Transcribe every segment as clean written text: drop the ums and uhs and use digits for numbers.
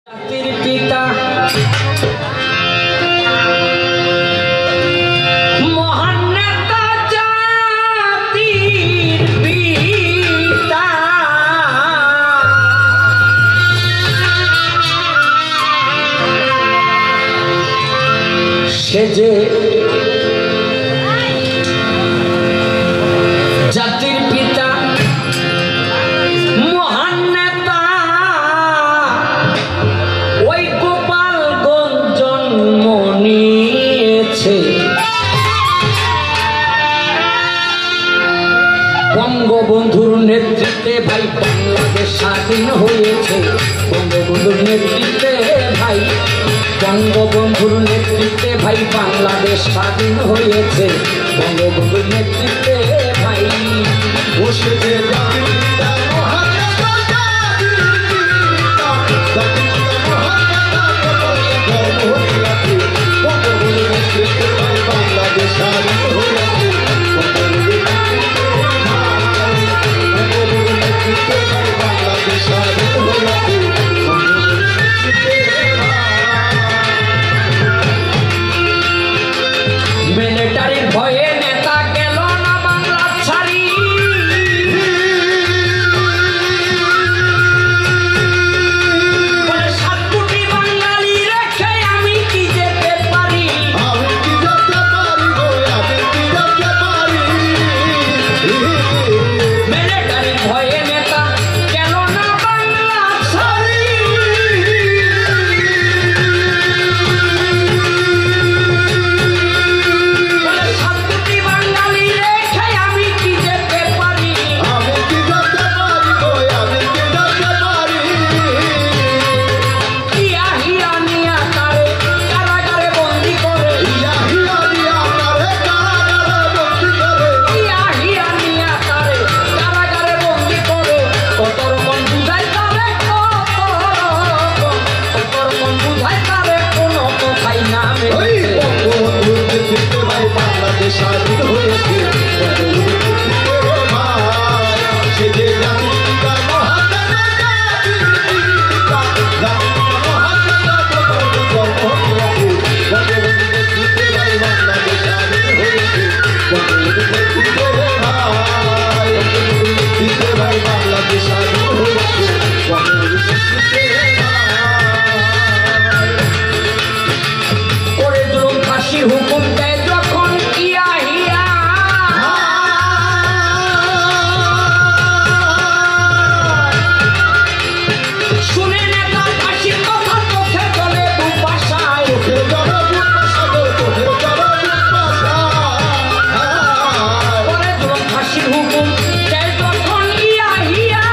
পিতা মহান নেতা জাতির পিতা সে যে জাতির পিতা মহান নেতা ওই গোপালগঞ্জ জন্ম নিয়েছে। বঙ্গবন্ধুর নেতৃত্বে ভাই বাংলাদেশ স্বাধীন হয়েছে। বঙ্গবন্ধুর নেতৃত্বে ভাই বঙ্গবন্ধুর নেতৃত্বে ভাই বাংলাদেশ স্বাধীন হয়েছে। বঙ্গবন্ধুর নেতৃত্বে ভাই বসেছে বাংলাদেশ স্বাধীন হয়েছে। বাংলাদেশ স্বাধীন হয়েছে। মিলিটারির ভয়ে নেতা গেল না বাংলা ছাড়ি। বলে 7 কোটি বাঙালি রেখে আমি কি যেতে পারি। মিলিটারির ভয়ে নেতা গেল না বাংলা ছাড়ি। স্বাধীন হয়েছে। সে যে বাংলাদেশ স্বাধীন হয়েছে। করে জুলুম ফাঁসির হুকুম দেয় যখন ইয়া হিয়া। শুনে নেতা ফাঁসির কথা চোখে জলে দুপাশায়। করে জুলুম ফাঁসির হুকুম দেয় যখন ইয়া হিয়া।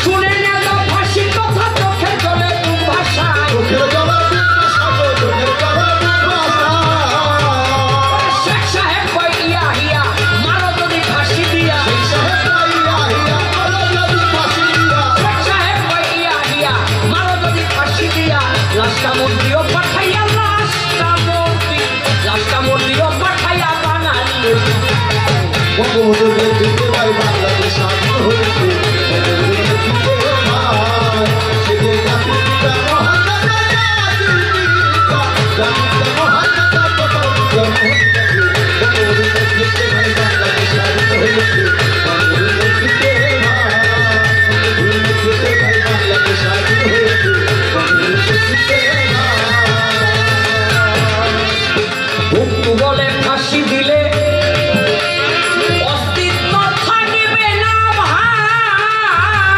শুনে নেতা ফাঁসির কথা চোখে জলে দুপাশায়। শেখ সাহেব কয় ইয়া হিয়া মারো যদি ফাঁসি দিয়া। শেখ সাহেব কয় ইয়া হিয়া মারো যদি ফাঁসি দিয়া। লাশটা মন্ত্রীও পাঠাইয়া লাশটা মন্ত্রীও পাঠাইয়া বাঙালি। বঙ্গবন্ধুর নেতৃত্বে ভাই বাংলাদেশ স্বাধীন হয়েছে। সে যে জাতির পিতা মহান বলে ফাঁসি দিলে অস্তিত্ব থাকবে না ভাই।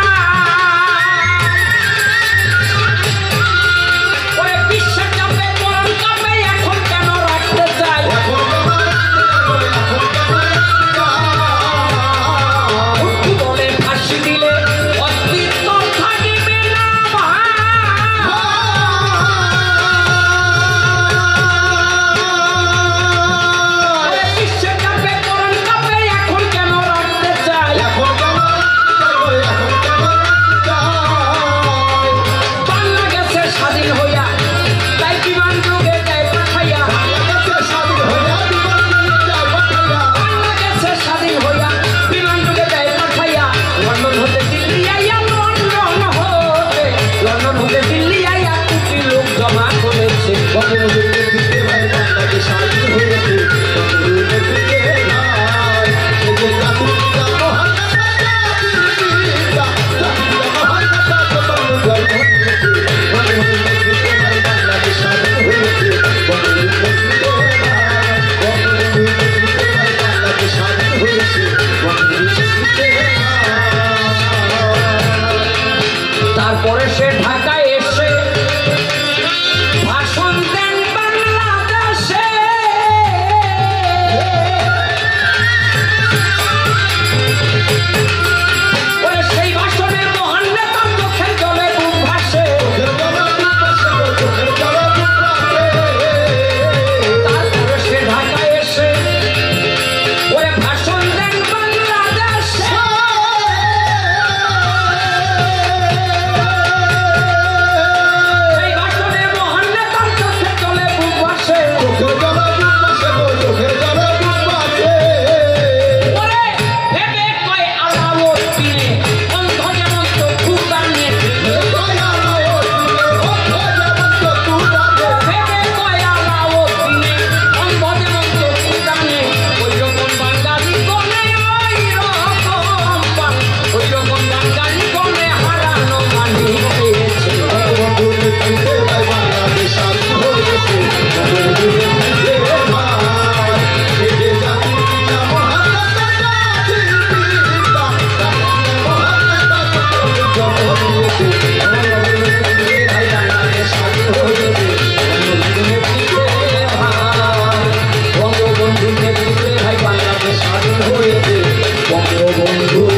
বন্ধু